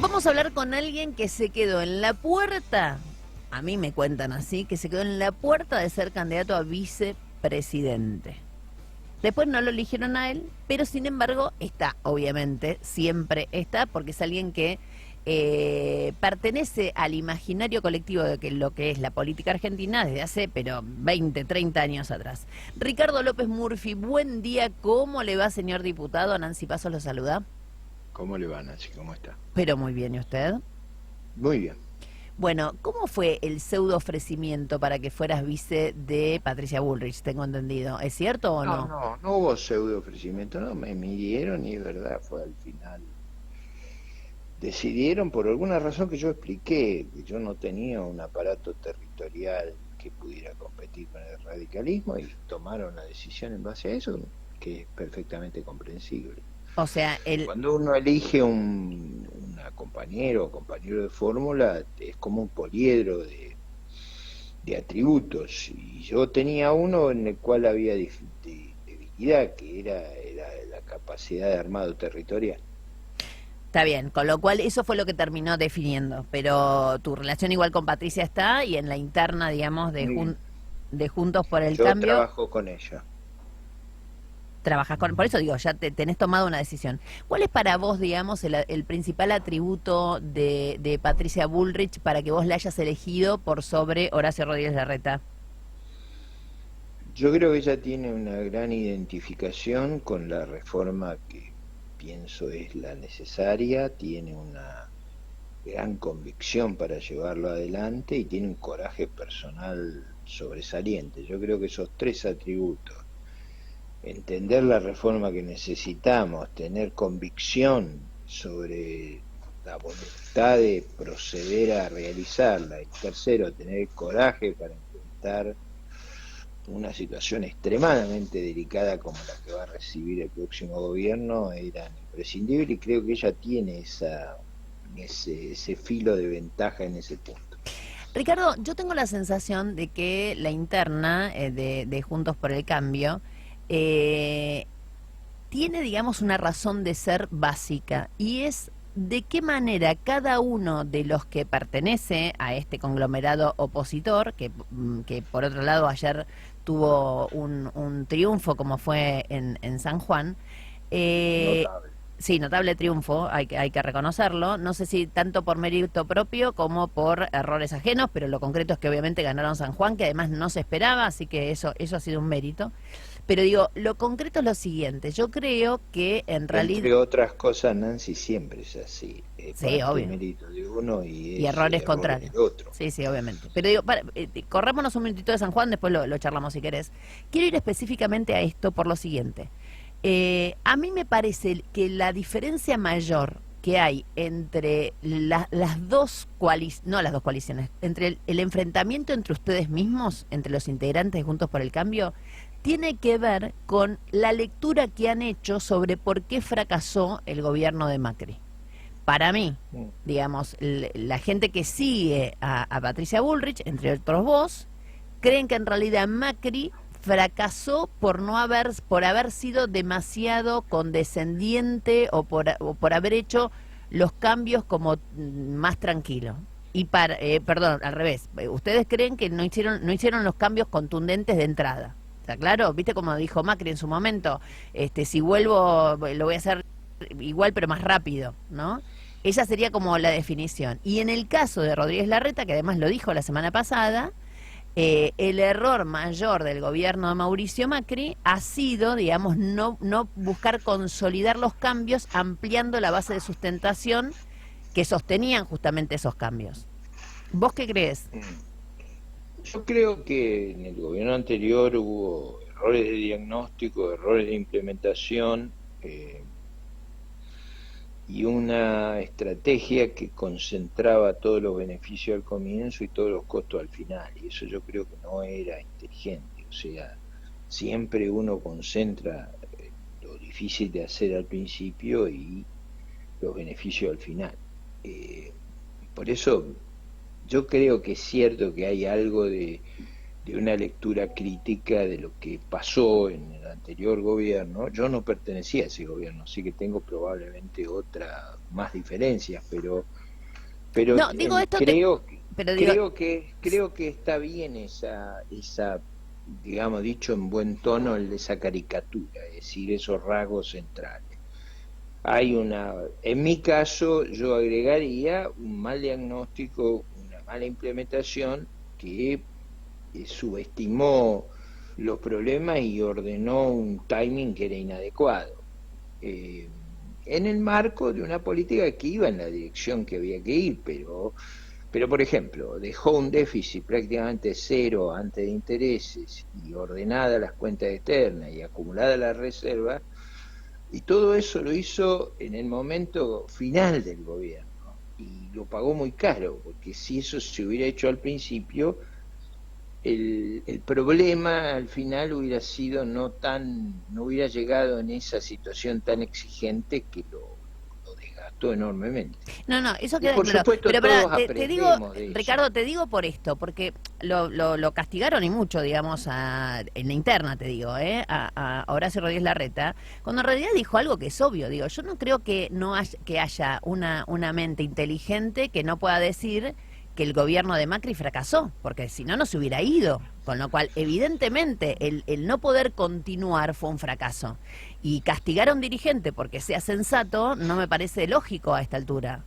Vamos a hablar con alguien que se quedó en la puerta, a mí me cuentan así, que se quedó en la puerta de ser candidato a vicepresidente. Después no lo eligieron a él, pero sin embargo está, obviamente, siempre está, porque es alguien que pertenece al imaginario colectivo de que lo que es la política argentina desde hace, pero 20, 30 años atrás. Ricardo López Murphy, buen día, ¿cómo le va, señor diputado? Nancy Pasos lo saluda. ¿Cómo le va, Nancy? ¿Cómo está? Pero muy bien, ¿y usted? Muy bien. Bueno, ¿cómo fue el pseudo ofrecimiento para que fueras vice de Patricia Bullrich? Tengo entendido. ¿Es cierto o No, no? no, no hubo pseudo ofrecimiento, no, me midieron y es verdad, fue al final. Decidieron por alguna razón que yo expliqué, que yo no tenía un aparato territorial que pudiera competir con el radicalismo y tomaron la decisión en base a eso, que es perfectamente comprensible. O sea, Cuando uno elige una compañero o compañero de fórmula, es como un poliedro de atributos, y yo tenía uno en el cual había debilidad, que era la capacidad de armado territorial. está bien, con lo cual eso fue lo que terminó definiendo, pero tu relación igual con Patricia está y en la interna, digamos, Muy bien. de Juntos por el Yo Cambio, trabajo con ella. trabajas con... Por eso digo, ya tenés tomado una decisión. ¿Cuál es para vos, digamos, el principal atributo de Patricia Bullrich para que vos la hayas elegido por sobre Horacio Rodríguez Larreta? Yo creo que ella tiene una gran identificación con la reforma que pienso es la necesaria, tiene una gran convicción para llevarlo adelante y tiene un coraje personal sobresaliente. Yo creo que esos tres atributos, entender la reforma que necesitamos, tener convicción sobre la voluntad de proceder a realizarla, y tercero, tener coraje para enfrentar una situación extremadamente delicada como la que va a recibir el próximo gobierno, eran imprescindibles, y creo que ella tiene ese filo de ventaja en ese punto. Ricardo, yo tengo la sensación de que la interna de Juntos por el Cambio eh, tiene, digamos, una razón de ser básica y es de qué manera cada uno de los que pertenece a este conglomerado opositor, que por otro lado ayer tuvo un triunfo como fue en San Juan, eh, Notable. sí, notable triunfo, hay que reconocerlo. No sé si tanto por mérito propio como por errores ajenos, pero lo concreto es que obviamente ganaron San Juan, que además no se esperaba, así que eso ha sido un mérito. Pero digo, lo concreto es lo siguiente, yo creo que en realidad, Entre otras cosas, Nancy, siempre es así. sí, Parte obvio, mérito de uno y y es errores errores contrarios. del otro. Sí, sí, obviamente. Pero digo, corrámonos un minutito de San Juan, después lo charlamos si querés. Quiero ir específicamente a esto por lo siguiente. A mí me parece que la diferencia mayor que hay entre las dos coaliciones, no las dos coaliciones, entre el enfrentamiento entre ustedes mismos, entre los integrantes de Juntos por el Cambio, tiene que ver con la lectura que han hecho sobre por qué fracasó el gobierno de Macri. Para mí, Mm. digamos, la gente que sigue a Patricia Bullrich, entre otros vos, creen que en realidad Macri fracasó por haber sido demasiado condescendiente o por haber hecho los cambios como más tranquilo. Y perdón, al revés, ustedes creen que no hicieron los cambios contundentes de entrada. ¿Está claro? ¿Viste como dijo Macri en su momento? Si vuelvo, lo voy a hacer igual pero más rápido, ¿no? Esa sería como la definición. Y en el caso de Rodríguez Larreta, que además lo dijo la semana pasada, el error mayor del gobierno de Mauricio Macri ha sido, digamos, no buscar consolidar los cambios ampliando la base de sustentación que sostenían justamente esos cambios. ¿Vos qué crees? Mm. Yo creo que en el gobierno anterior hubo errores de diagnóstico, errores de implementación, eh, y una estrategia que concentraba todos los beneficios al comienzo y todos los costos al final. Y eso yo creo que no era inteligente. O sea, siempre uno concentra lo difícil de hacer al principio y los beneficios al final. Por eso yo creo que es cierto que hay algo de una lectura crítica de lo que pasó en el anterior gobierno. Yo no pertenecía a ese gobierno, así que tengo probablemente otra más diferencias, pero No, digo esto, pero digo, creo que está bien esa, digamos, dicho en buen tono, esa caricatura, es decir, esos rasgos centrales. En mi caso, yo agregaría un mal diagnóstico, una mala implementación que subestimó los problemas y ordenó un timing que era inadecuado. Eh, en el marco de una política que iba en la dirección que había que ir, pero por ejemplo, dejó un déficit prácticamente cero antes de intereses y ordenadas las cuentas externas y acumulada la reserva, y todo eso lo hizo en el momento final del gobierno y lo pagó muy caro, porque si eso se hubiera hecho al principio, el problema al final hubiera sido no hubiera llegado en esa situación tan exigente que lo desgastó enormemente. no, no, eso Y queda por claro. supuesto Pero pará, todos te digo, aprendemos de eso. Ricardo, te digo por esto, porque lo castigaron y mucho, digamos, en la interna, te digo, a Horacio Rodríguez Larreta, cuando en realidad dijo algo que es obvio. Digo, yo no creo que que haya una mente inteligente que no pueda decir que el gobierno de Macri fracasó, porque si no, no se hubiera ido. Con lo cual, evidentemente, el no poder continuar fue un fracaso. Y castigar a un dirigente porque sea sensato no me parece lógico a esta altura.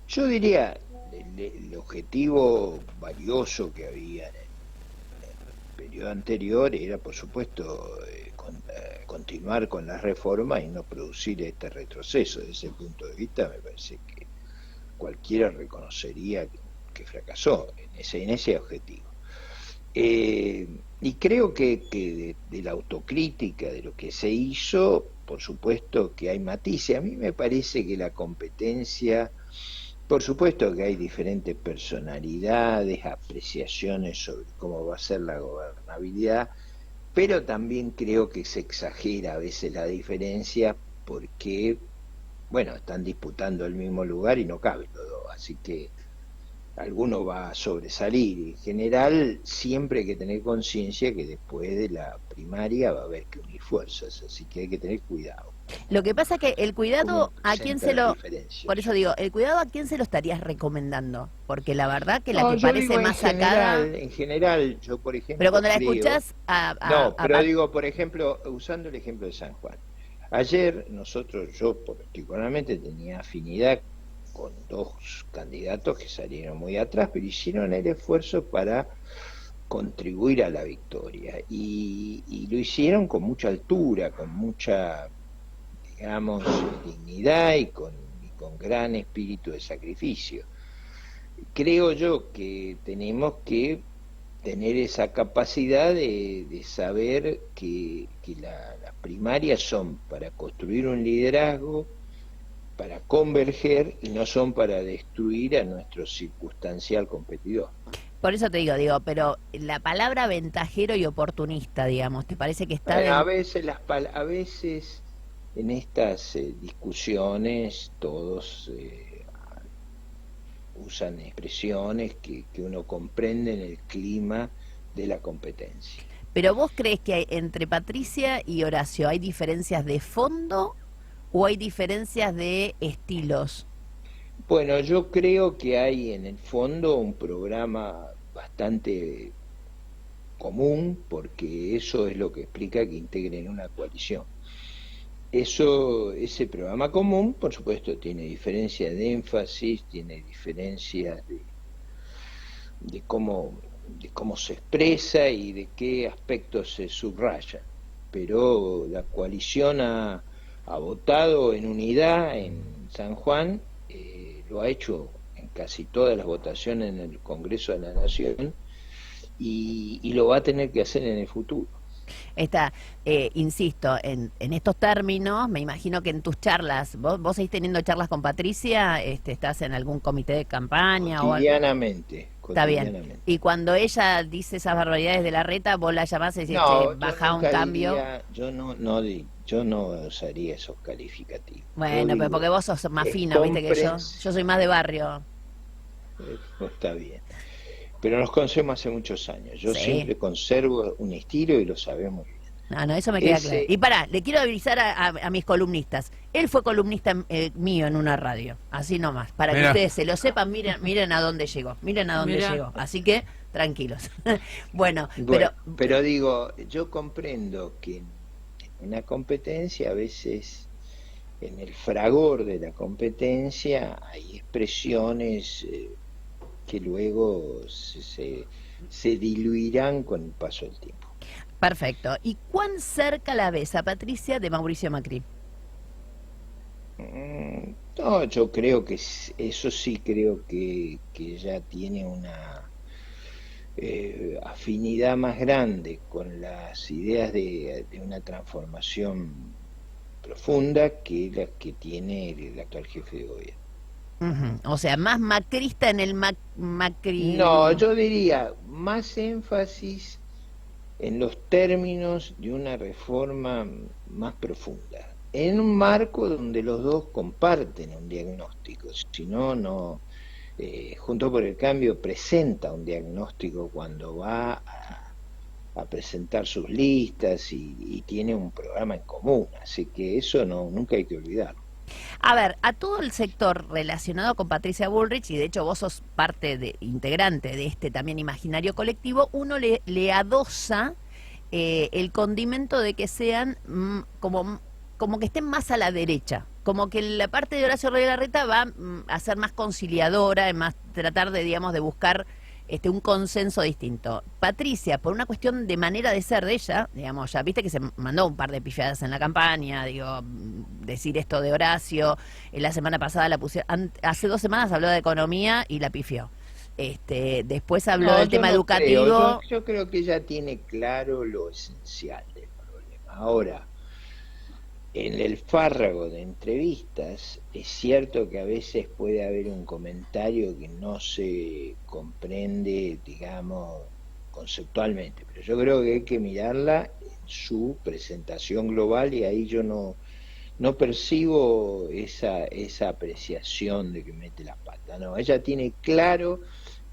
Yo diría, el objetivo valioso que había en el periodo anterior era, por supuesto, continuar con las reformas y no producir este retroceso. Desde ese punto de vista, me parece que cualquiera reconocería que fracasó en ese objetivo. Y creo que de la autocrítica de lo que se hizo, por supuesto que hay matices. A mí me parece que la competencia, por supuesto que hay diferentes personalidades, apreciaciones sobre cómo va a ser la gobernabilidad, pero también creo que se exagera a veces la diferencia porque, bueno, están disputando el mismo lugar y no caben los dos, así que alguno va a sobresalir. En general, siempre hay que tener conciencia que después de la primaria va a haber que unir fuerzas, así que hay que tener cuidado Lo que pasa es que el cómo uno cuidado, ¿a quién presenta se las lo...? diferencias. Por eso digo, el cuidado, ¿a quién se lo estarías recomendando? Porque la verdad que la No, que yo parece digo más sacada... en general, yo por Pero ejemplo cuando la creo, escuchás no, pero digo, por ejemplo, usando el ejemplo de San Juan. Ayer yo particularmente tenía afinidad con dos candidatos que salieron muy atrás, pero hicieron el esfuerzo para contribuir a la victoria y lo hicieron con mucha altura, con mucha, digamos, dignidad y con gran espíritu de sacrificio. Creo yo que tenemos que tener esa capacidad de saber que las primarias son para construir un liderazgo, para converger y no son para destruir a nuestro circunstancial competidor. por eso te digo, pero la palabra ventajero y oportunista, digamos, ¿te parece que está Bueno, del... a veces en estas discusiones todos usan expresiones que uno comprende en el clima de la competencia. Pero vos crees que entre Patricia y Horacio hay diferencias de fondo o hay diferencias de estilos? Bueno, yo creo que hay en el fondo un programa bastante común, porque eso es lo que explica que integren una coalición. Ese programa común, por supuesto, tiene diferencias de énfasis, tiene diferencias de cómo se expresa y de qué aspectos se subrayan. Pero la coalición ha votado en unidad en San Juan, lo ha hecho en casi todas las votaciones en el Congreso de la Nación y lo va a tener que hacer en el futuro. Esta, insisto, en estos términos, me imagino que en tus charlas, vos seguís teniendo charlas con Patricia, estás en algún comité de campaña o algo. Cotidianamente, Está bien. cotidianamente. Y cuando ella dice esas barbaridades de la reta, vos la llamás y decís, che, No, yo baja un nunca cambio. diría, yo no usaría esos calificativos. Yo Bueno, pero porque digo, vos sos más es fino, viste que yo. comprensible, Yo soy más de barrio. está bien. pero nos conocemos hace muchos años. Yo Sí. siempre conservo un estilo y lo sabemos bien. No, no, eso me queda claro. Ese, Y pará, le quiero avisar a mis columnistas. Él fue columnista mío en una radio, así nomás, para que Mira, ustedes se lo sepan, miren a dónde llegó, miren a dónde Mira. llegó. Así que, tranquilos. Bueno, bueno, pero digo, yo comprendo que en una competencia a veces en el fragor de la competencia hay expresiones que luego se diluirán con el paso del tiempo. perfecto. ¿Y cuán cerca la ves a Patricia de Mauricio Macri? No, yo creo que eso sí creo que ya tiene una afinidad más grande con las ideas de una transformación profunda que la que tiene el actual jefe de gobierno. Ujú. O sea, más macrista en el Macri. No, yo diría más énfasis en los términos de una reforma más profunda, en un marco donde los dos comparten un diagnóstico, si no, Juntos por el Cambio presenta un diagnóstico cuando va a presentar sus listas y tiene un programa en común, así que eso no, nunca hay que olvidarlo. A ver, a todo el sector relacionado con Patricia Bullrich, y de hecho vos sos integrante de este también imaginario colectivo, uno le adosa el condimento de que sean como que estén más a la derecha, como que la parte de Horacio Rodríguez Larreta va a ser más conciliadora, en más tratar de, digamos, de buscar un consenso distinto. Patricia, por una cuestión de manera de ser de ella, digamos, ya viste que se mandó un par de pifiadas en la campaña, digo, decir esto de Horacio, la semana pasada hace 2 semanas habló de economía y la pifió. Después habló No, del yo tema no creo, educativo. yo creo que ella tiene claro lo esencial del problema. Ahora, en el fárrago de entrevistas es cierto que a veces puede haber un comentario que no se comprende, digamos, conceptualmente, pero yo creo que hay que mirarla en su presentación global y ahí yo no percibo esa apreciación de que mete la pata. No, ella tiene claro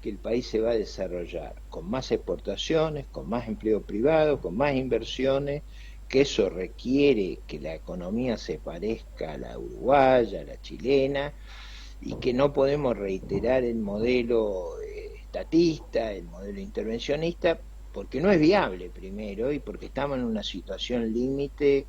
que el país se va a desarrollar con más exportaciones, con más empleo privado, con más inversiones, que eso requiere que la economía se parezca a la uruguaya, a la chilena, y que no podemos reiterar el modelo estatista, el modelo intervencionista, porque no es viable primero y porque estamos en una situación límite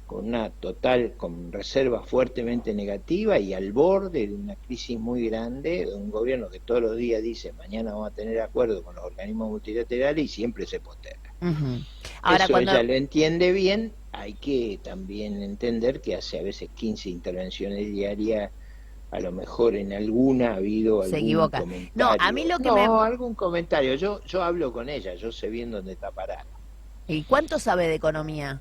con reserva fuertemente negativa y al borde de una crisis muy grande, de un gobierno que todos los días dice mañana vamos a tener acuerdo con los organismos multilaterales y siempre se posterga. Ujú. Ahora, Eso cuando ella lo entiende bien, hay que también entender que hace a veces 15 intervenciones diarias, a lo mejor en alguna ha habido se algún equivoca. No, a mí comentario. lo que me... No, algún comentario. Yo hablo con ella, yo sé bien dónde está parada. ¿Y cuánto sabe de economía?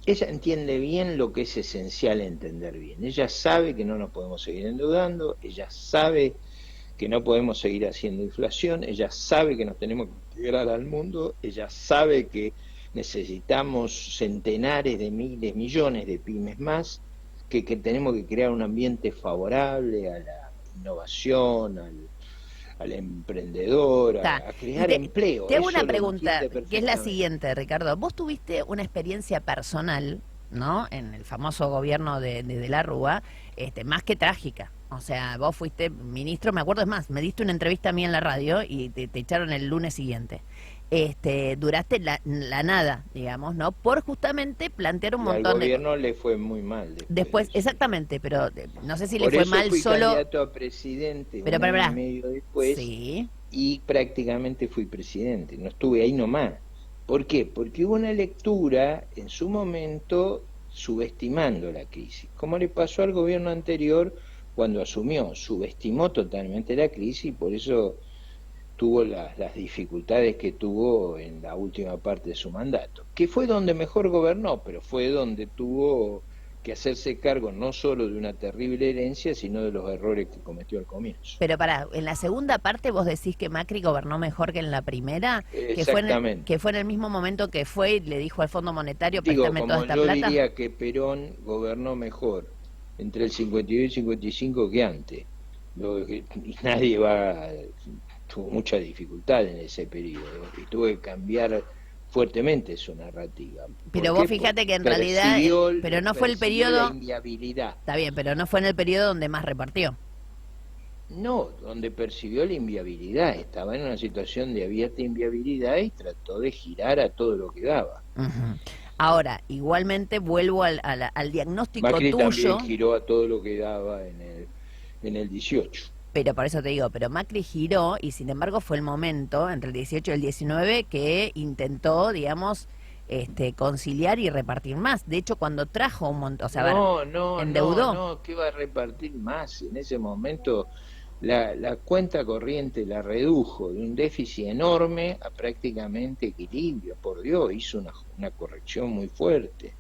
Ella entiende bien lo que es esencial entender bien. Ella sabe que no nos podemos seguir endeudando, ella sabe que no podemos seguir haciendo inflación, ella sabe que nos tenemos que integrar al mundo, ella sabe que necesitamos centenares de miles, millones de pymes más, que tenemos que crear un ambiente favorable a la innovación, al emprendedor, Está. a Y crear empleo. te hago Eso una lo pregunta, entiende que es la perfectamente. siguiente, Ricardo. Vos tuviste una experiencia personal, ¿no? En el famoso gobierno de la Rúa, más que trágica. O sea, vos fuiste ministro, me acuerdo, es más, me diste una entrevista a mí en la radio y te echaron el lunes siguiente. Duraste la nada, digamos, ¿no? Por justamente plantear un Y al montón de cosas. gobierno le fue muy mal después de Después, eso. exactamente, pero no sé si le Por fue eso mal fui solo, candidato a presidente pero un año y pará, medio después sí, y prácticamente fui presidente, no estuve ahí nomás. ¿Por qué? Porque hubo una lectura en su momento subestimando la crisis, como le pasó al gobierno anterior cuando asumió, subestimó totalmente la crisis y por eso tuvo las dificultades que tuvo en la última parte de su mandato, que fue donde mejor gobernó, pero fue donde tuvo que hacerse cargo no solo de una terrible herencia, sino de los errores que cometió al comienzo. pero pará, en la segunda parte vos decís que Macri gobernó mejor que en la primera, que Exactamente. fue en el mismo momento que fue y le dijo al Fondo Monetario, Digo, préstame toda como esta yo plata. diría que Perón gobernó mejor entre el 52 y 55 que antes. Y nadie va tuvo mucha dificultad en ese periodo y tuvo que cambiar fuertemente su narrativa. Pero ¿Por vos qué? fíjate Porque que en realidad, pero no fue el percibió la periodo, inviabilidad. está bien, pero no fue en el periodo donde más repartió. No, donde percibió la inviabilidad, estaba en una situación de abierta inviabilidad y trató de girar a todo lo que daba. Ujú. Ahora, igualmente vuelvo al diagnóstico Macri también tuyo, giró a todo lo que daba en el 18. pero por eso te digo, pero Macri giró y sin embargo fue el momento, entre el 18 y el 19, que intentó, digamos, conciliar y repartir más. De hecho, cuando trajo un montón, o sea, a ver, endeudó. No, ¿qué va a repartir más? En ese momento la cuenta corriente la redujo de un déficit enorme a prácticamente equilibrio. Por Dios, hizo una corrección muy fuerte.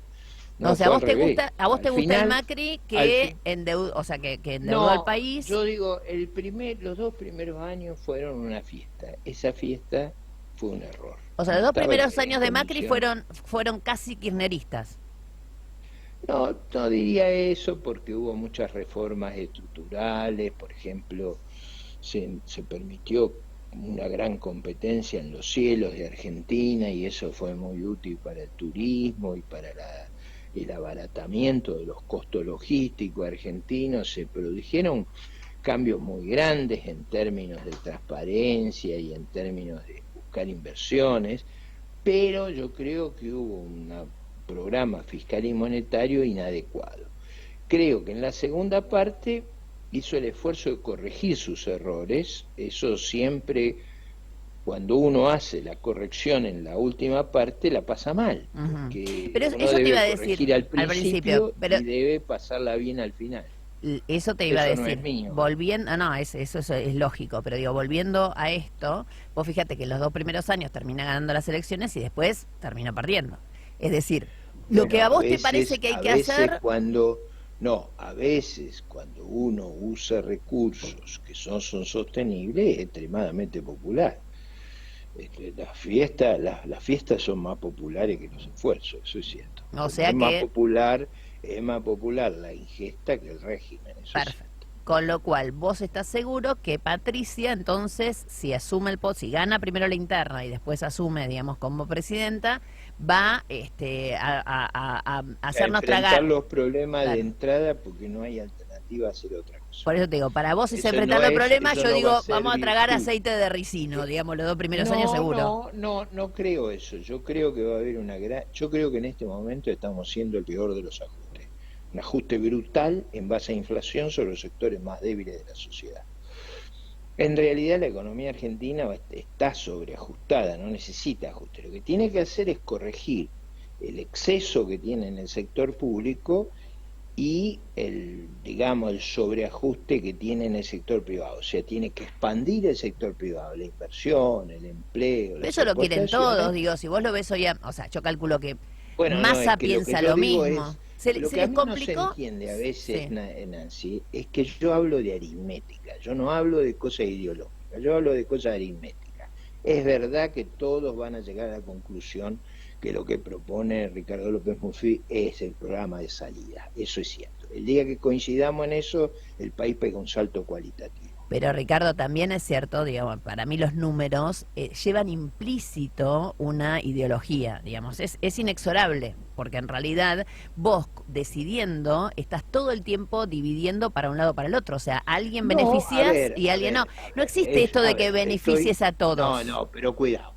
O No sea, fue al revés. a vos Al te gusta el final, Macri al que fin, endeudó, o sea, que endeudó al no, país. yo digo, los 2 primeros años fueron una fiesta. Esa fiesta fue un error. O sea, No los dos estaba primeros años en de Macri condiciones. fueron casi kirchneristas. No, no diría eso porque hubo muchas reformas estructurales, por ejemplo, se permitió una gran competencia en los cielos de Argentina y eso fue muy útil para el turismo y para el abaratamiento de los costos logísticos argentinos. Se produjeron cambios muy grandes en términos de transparencia y en términos de buscar inversiones, pero yo creo que hubo un programa fiscal y monetario inadecuado. Creo que en la segunda parte hizo el esfuerzo de corregir sus errores, eso siempre, cuando uno hace la corrección en la última parte, la pasa mal, Ujú. porque Pero uno eso te iba debe a decir corregir al al principio, principio pero y debe pasarla bien al final. eso te iba a Eso no es decir. mío. Volviendo, no, eso es lógico, pero digo, volviendo a esto, vos fíjate que los dos primeros años termina ganando las elecciones y después termina perdiendo. Es decir, lo que Bueno, a vos te parece que hay a que veces hacer, cuando, no, a veces cuando uno usa recursos que son sostenibles, es extremadamente popular. Las fiestas son más populares que los esfuerzos, eso es cierto. o Como sea que, es más popular la ingesta que el régimen, eso es perfecto. cierto. Con lo cual, vos estás seguro que Patricia, entonces, si asume si gana primero la interna y después asume, digamos, como presidenta, va a A hacernos enfrentar tragar. los problemas de Claro. entrada porque no hay alternativa a hacer otra cosa. Por eso te digo, para vos es enfrentar los problemas, Eso yo no va a digo, ser vamos a tragar virtud. aceite de ricino, digamos, los dos primeros años No, seguro. no, no, no creo eso. Yo creo que va a haber yo creo que en este momento estamos siendo el peor de los ajustes. Un ajuste brutal en base a inflación sobre los sectores más débiles de la sociedad. En realidad la economía argentina está sobreajustada, no necesita ajuste. Lo que tiene que hacer es corregir el exceso que tiene en el sector público y digamos, el sobreajuste que tiene en el sector privado. O sea, tiene que expandir el sector privado, la inversión, el empleo, Pero las eso lo quieren exportaciones. todos, digo, si vos lo ves hoy, o sea, yo calculo que Bueno, no, es Massa que lo que piensa yo lo digo mismo. es, Se, lo se que a les mí no se complicó, entiende a veces, sí. Nancy, es que yo hablo de aritmética, yo no hablo de cosas ideológicas, yo hablo de cosas aritméticas. Es verdad que todos van a llegar a la conclusión que lo que propone Ricardo López Murphy es el programa de salida, eso es cierto. El día que coincidamos en eso, el país pega un salto cualitativo. Pero Ricardo, también es cierto, digamos, para mí los números llevan implícito una ideología, digamos, es inexorable, porque en realidad vos decidiendo estás todo el tiempo dividiendo para un lado o para el otro, o sea, a alguien No, beneficias y a alguien no. No existe esto de que beneficies a no, todos. no, pero cuidado.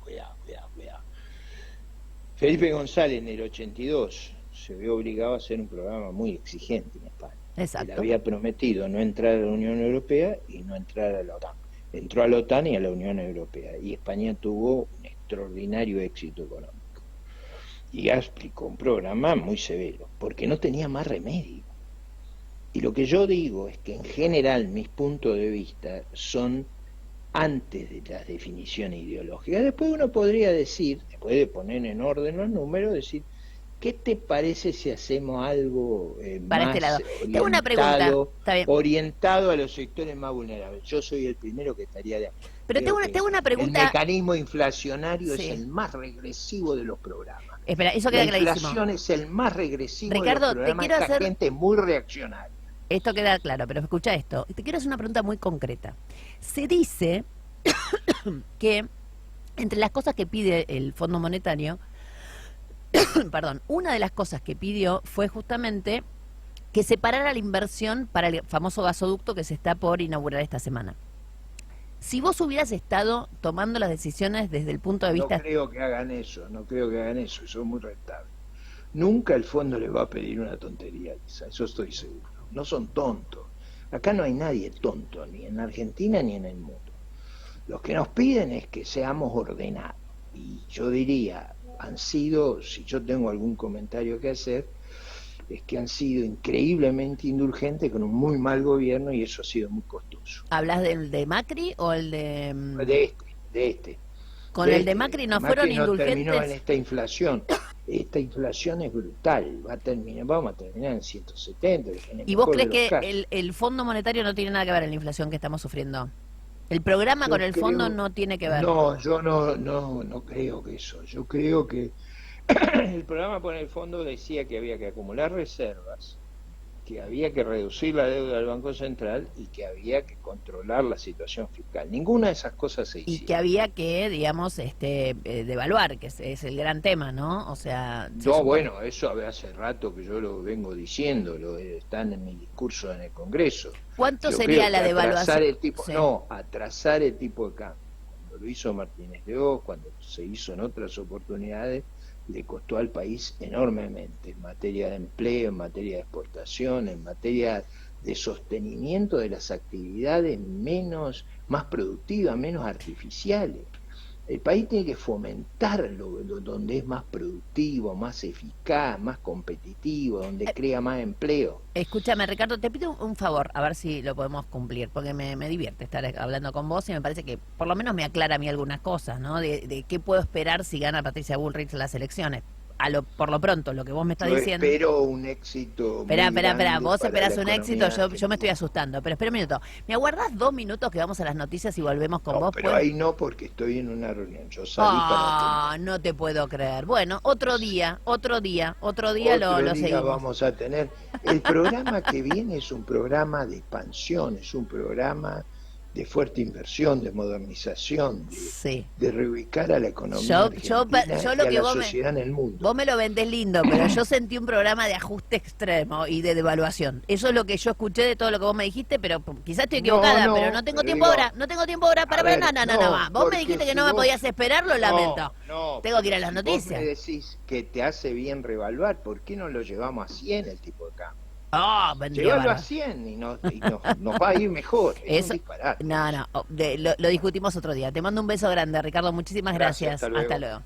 Felipe González en el 82 se vio obligado a hacer un programa muy exigente en España. Él Exacto. había prometido no entrar a la Unión Europea y no entrar a la OTAN. Entró a la OTAN y a la Unión Europea y España tuvo un extraordinario éxito económico. Y aplicó un programa muy severo porque no tenía más remedio. Y lo que yo digo es que en general mis puntos de vista son antes de las definiciones ideológicas. Después uno podría decir, después de poner en orden los números, decir, ¿qué te parece si hacemos algo Para este más lado. Tengo una pregunta, está bien. orientado a los sectores más vulnerables? Yo soy el primero que estaría de acuerdo. Pero Creo que tengo una el pregunta. mecanismo inflacionario es Sí. el más regresivo de los programas. Espera, eso La queda clarísimo. inflación es el más regresivo de Ricardo, los te programas. quiero Esta hacer. gente es muy reaccionaria. Esto queda claro, pero escucha esto. Te quiero hacer una pregunta muy concreta. Se dice que entre las cosas que pide el Fondo Monetario, perdón, una de las cosas que pidió fue justamente que separara la inversión para el famoso gasoducto que se está por inaugurar esta semana. Si vos hubieras estado tomando las decisiones desde el punto de No vista... creo que hagan eso, no creo que hagan eso, eso es muy rentable. Nunca el fondo les va a pedir una tontería, Lisa, eso estoy seguro. No son tontos. Acá no hay nadie tonto, ni en Argentina ni en el mundo. Lo que nos piden es que seamos ordenados. Y yo diría, han sido, si yo tengo algún comentario que hacer, es que han sido increíblemente indulgentes con un muy mal gobierno y eso ha sido muy costoso. ¿Hablas del de Macri o el de...? De este. Con el de Macri no fueron Macri no terminó en indulgentes. esta inflación. Esta inflación es brutal. Vamos a terminar en 170. ¿Y vos crees que el Fondo Monetario no tiene nada que ver en la inflación que estamos sufriendo? El programa Yo con el fondo creo, no tiene que ver. no, yo no creo que eso. Yo creo que el programa con el fondo decía que había que acumular reservas, que había que reducir la deuda del Banco Central y que había que controlar la situación fiscal. Ninguna de esas cosas se Y hicieron. que había que, digamos, devaluar, que es el gran tema, ¿no? O sea, se No, supone... bueno, eso hace rato que yo lo vengo diciendo, están en mi discurso en el Congreso. ¿Cuánto Yo sería creo la que devaluación? sí. Atrasar el tipo de cambio. Cuando lo hizo Martínez de Oz, cuando se hizo en otras oportunidades, le costó al país enormemente en materia de empleo, en materia de exportación, en materia de sostenimiento de las actividades más productivas, menos artificiales. El país tiene que fomentarlo donde es más productivo, más eficaz, más competitivo, donde crea más empleo. Escúchame, Ricardo, te pido un favor, a ver si lo podemos cumplir, porque me divierte estar hablando con vos y me parece que por lo menos me aclara a mí algunas cosas, ¿no? De qué puedo esperar si gana Patricia Bullrich las elecciones. Por lo pronto, lo que vos me estás Yo espero espero un éxito. Espera, vos esperás un éxito, yo me estoy argentina. asustando, pero espera un minuto. ¿Me aguardás 2 minutos que vamos a las noticias y volvemos con No, vos? pero Pues? ahí no, porque estoy en una reunión. Yo salí para atender. No te puedo creer. Bueno, otro día Otro lo día seguimos. vamos a tener. El programa que viene es un programa de expansión, es un programa de fuerte inversión, de modernización, Sí. de reubicar a la economía argentina Yo y lo a que la vos sociedad en el mundo. vos me lo vendés lindo, pero yo sentí un programa de ajuste extremo y de devaluación. Eso es lo que yo escuché de todo lo que vos me dijiste, pero quizás estoy equivocada, pero no tengo tiempo ahora. No tengo tiempo ahora para nada. No. Vos me dijiste que no me podías esperar, lo lamento. Tengo que ir a las noticias. Vos me decís que te hace bien revaluar, ¿por qué no lo llevamos a 100 el tipo de cambio? Vendría Llévalo a bárbaro. 100 y nos va a ir mejor. Es Eso, un disparate. no, lo discutimos otro día. Te mando un beso grande, Ricardo. Muchísimas gracias. Hasta luego. Hasta luego.